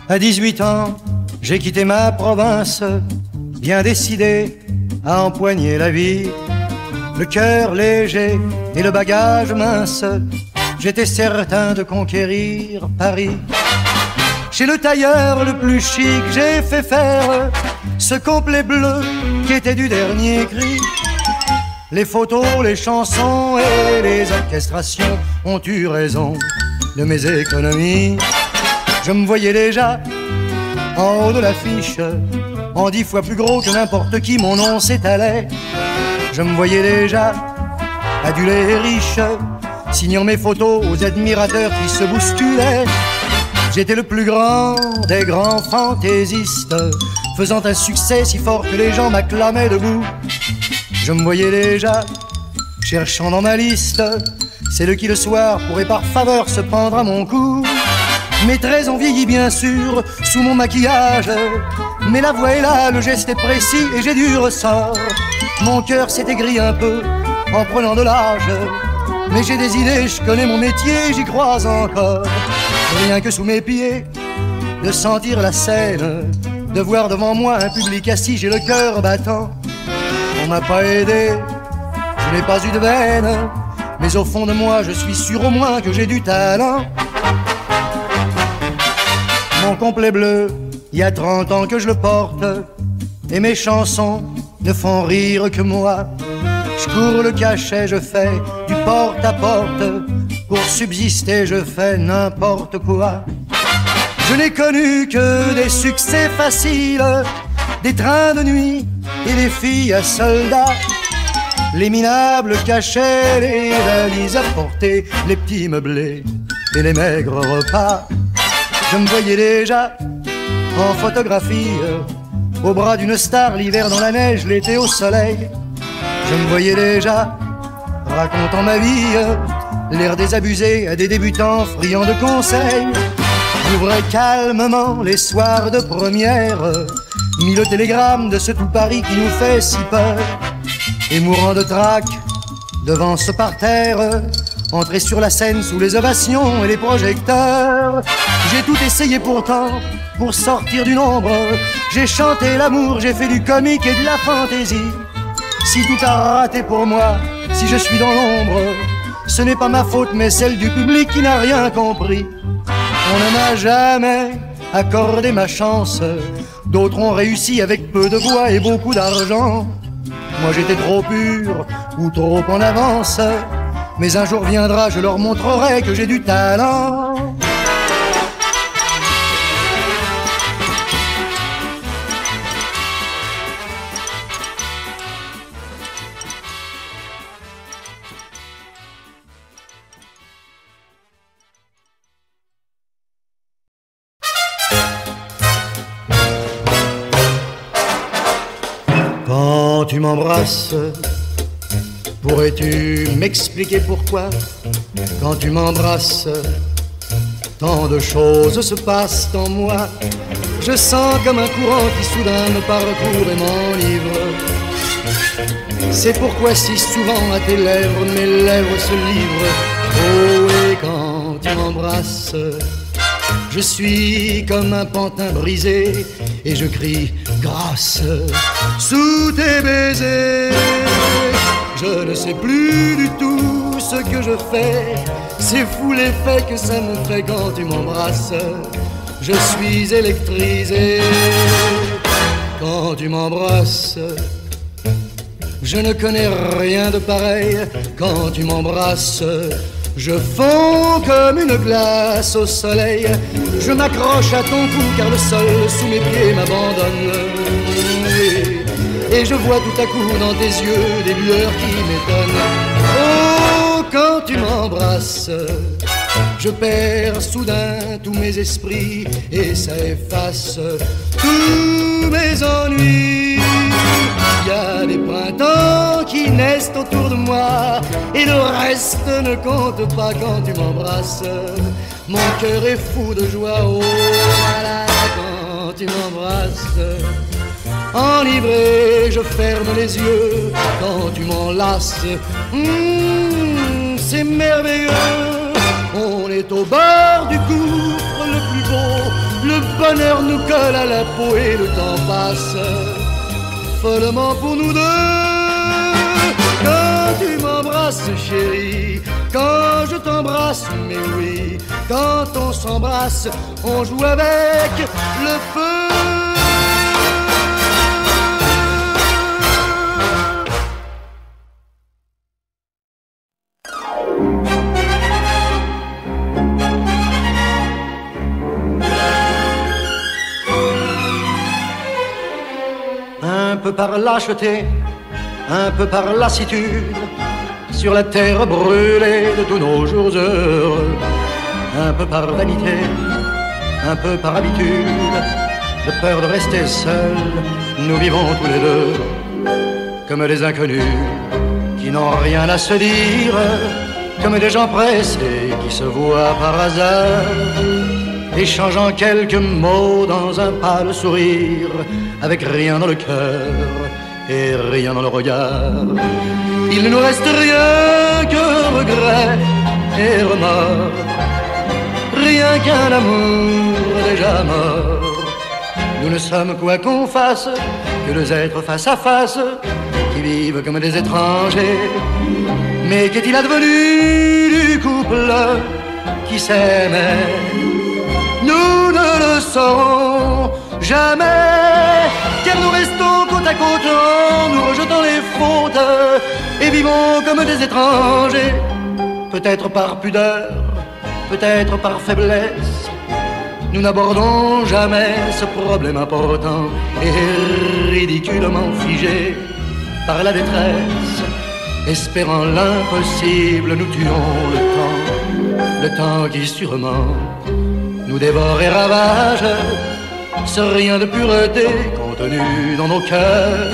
À 18 ans, j'ai quitté ma province, bien décidé à empoigner la vie. Le cœur léger et le bagage mince, j'étais certain de conquérir Paris. Chez le tailleur le plus chic, j'ai fait faire ce complet bleu qui était du dernier cri. Les photos, les chansons et les orchestrations ont eu raison de mes économies. Je me voyais déjà en haut de l'affiche, en 10 fois plus gros que n'importe qui, mon nom s'étalait. Je me voyais déjà adulé et riche, signant mes photos aux admirateurs qui se bousculaient. J'étais le plus grand des grands fantaisistes, faisant un succès si fort que les gens m'acclamaient debout. Je me voyais déjà cherchant dans ma liste celle qui le soir pourrait par faveur se prendre à mon cou. Mes traits ont vieilli bien sûr sous mon maquillage, mais la voix est là, le geste est précis et j'ai du ressort. Mon cœur s'est aigri un peu en prenant de l'âge, mais j'ai des idées, je connais mon métier, j'y crois encore. Rien que sous mes pieds, de sentir la scène, de voir devant moi un public assis, j'ai le cœur battant. On m'a pas aidé, je n'ai pas eu de veine, mais au fond de moi je suis sûr au moins que j'ai du talent. Mon complet bleu, il y a 30 ans que je le porte, et mes chansons ne font rire que moi. Je cours le cachet, je fais du porte-à-porte, pour subsister je fais n'importe quoi. Je n'ai connu que des succès faciles, des trains de nuit et des filles à soldats. Les minables cachets, les valises à porter, les petits meublés et les maigres repas. Je me voyais déjà en photographie, au bras d'une star, l'hiver dans la neige, l'été au soleil. Je me voyais déjà racontant ma vie, l'air désabusé à des débutants friands de conseils. J'ouvrais calmement les soirs de première, mis le télégramme de ce tout Paris qui nous fait si peur. Et mourant de trac devant ce parterre, entrer sur la scène sous les ovations et les projecteurs. J'ai tout essayé pourtant pour sortir du nombre. J'ai chanté l'amour, j'ai fait du comique et de la fantaisie. Si tout a raté pour moi, si je suis dans l'ombre, ce n'est pas ma faute mais celle du public qui n'a rien compris. On ne m'a jamais accordé ma chance, d'autres ont réussi avec peu de voix et beaucoup d'argent. Moi j'étais trop pur ou trop en avance, mais un jour viendra, je leur montrerai que j'ai du talent. Quand tu m'embrasses, pourrais-tu m'expliquer pourquoi? Quand tu m'embrasses, tant de choses se passent en moi. Je sens comme un courant qui soudain me parcourt et m'enivre. C'est pourquoi si souvent à tes lèvres, mes lèvres se livrent. Oh, et quand tu m'embrasses, je suis comme un pantin brisé et je crie grâce sous tes baisers. Je ne sais plus du tout ce que je fais. C'est fou l'effet que ça me fait quand tu m'embrasses. Je suis électrisé quand tu m'embrasses. Je ne connais rien de pareil quand tu m'embrasses. Je fonds comme une glace au soleil. Je m'accroche à ton cou car le sol sous mes pieds m'abandonne. Et je vois tout à coup dans tes yeux des lueurs qui m'étonnent. Oh, quand tu m'embrasses, je perds soudain tous mes esprits et ça efface tous mes ennuis. Il y a des printemps qui naissent autour de moi et le reste ne compte pas quand tu m'embrasses. Mon cœur est fou de joie, oh là là, quand tu m'embrasses. Enivré, je ferme les yeux quand tu m'enlaces. C'est merveilleux. On est au bord du gouffre le plus beau, Le bonheur nous colle à la peau et le temps passe follement pour nous deux. Quand tu m'embrasses chérie, quand je t'embrasse, mais oui, quand on s'embrasse, on joue avec le feu. Un peu par lâcheté, un peu par lassitude, sur la terre brûlée de tous nos jours heureux. Un peu par vanité, un peu par habitude, de peur de rester seul, nous vivons tous les deux comme des inconnus qui n'ont rien à se dire, comme des gens pressés qui se voient par hasard, échangeant quelques mots dans un pâle sourire, avec rien dans le cœur et rien dans le regard. Il ne nous reste rien que regret et remords, rien qu'un amour déjà mort. Nous ne sommes quoi qu'on fasse que deux êtres face à face qui vivent comme des étrangers. Mais qu'est-il advenu du couple qui s'aimait? Nous ne le saurons jamais, car nous restons côte à côte en nous rejetant les fautes et vivons comme des étrangers. Peut-être par pudeur, peut-être par faiblesse, nous n'abordons jamais ce problème important et ridiculement figé par la détresse. Espérant l'impossible, nous tuons le temps qui sûrement nous dévore et ravage ce rien de pureté contenu dans nos cœurs.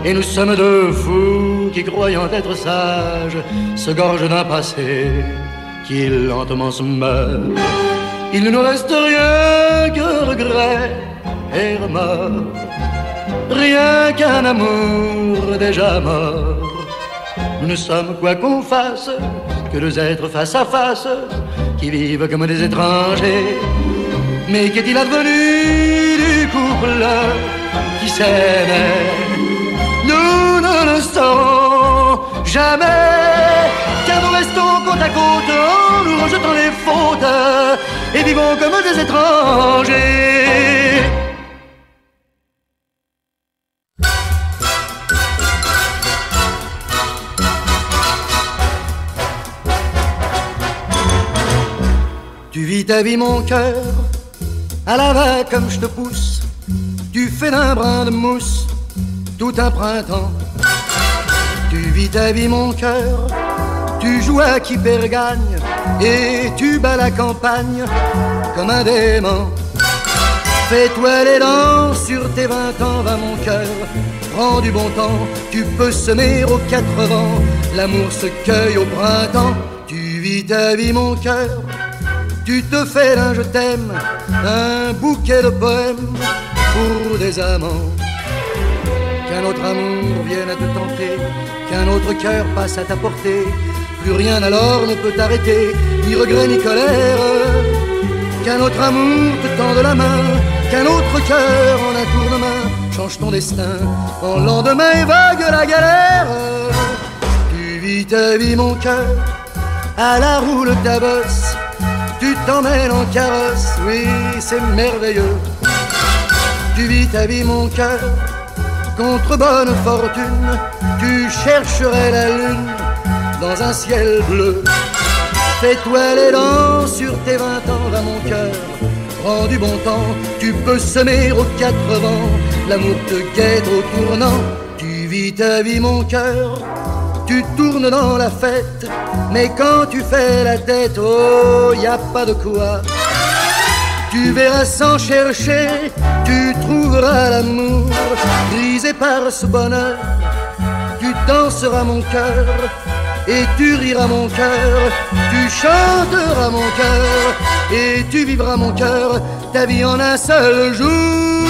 Et nous sommes deux fous qui, croyant être sages, se gorgent d'un passé qui lentement se meurt. Il ne nous reste rien que regret et remords, rien qu'un amour déjà mort. Nous ne sommes quoi qu'on fasse que deux êtres face à face qui vivent comme des étrangers. Mais qu'est-il advenu du couple qui s'aimait? Nous ne le saurons jamais, car nous restons côte à côte en nous rejetant les fautes et vivons comme des étrangers. Tu vis ta vie mon cœur, à la va comme je te pousse. Tu fais d'un brin de mousse tout un printemps. Tu vis ta vie mon cœur, tu joues à qui perd gagne et tu bats la campagne comme un dément. Fais-toi les dents sur tes 20 ans, va mon cœur, prends du bon temps. Tu peux semer aux 4 vents, l'amour se cueille au printemps. Tu vis ta vie mon cœur, tu te fais d'un je t'aime, un bouquet de poèmes pour des amants. Qu'un autre amour vienne à te tenter, qu'un autre cœur passe à ta portée. Plus rien alors ne peut t'arrêter, ni regret ni colère. Qu'un autre amour te tende la main, qu'un autre cœur en un tournement change ton destin en lendemain et vague la galère. Tu vis ta vie mon cœur, à la roue le tabosse. Tu t'emmènes en carrosse, oui c'est merveilleux. Tu vis ta vie mon cœur, contre bonne fortune, tu chercherais la lune dans un ciel bleu. Fais-toi les dents sur tes 20 ans, va mon cœur, prends du bon temps. Tu peux semer aux 4 vents, l'amour te guette au tournant. Tu vis ta vie mon cœur, tu tournes dans la fête, mais quand tu fais la tête, oh, y a pas de quoi. Tu verras sans chercher, tu trouveras l'amour, brisé par ce bonheur. Tu danseras mon cœur, et tu riras mon cœur. Tu chanteras mon cœur, et tu vivras mon cœur, ta vie en un seul jour.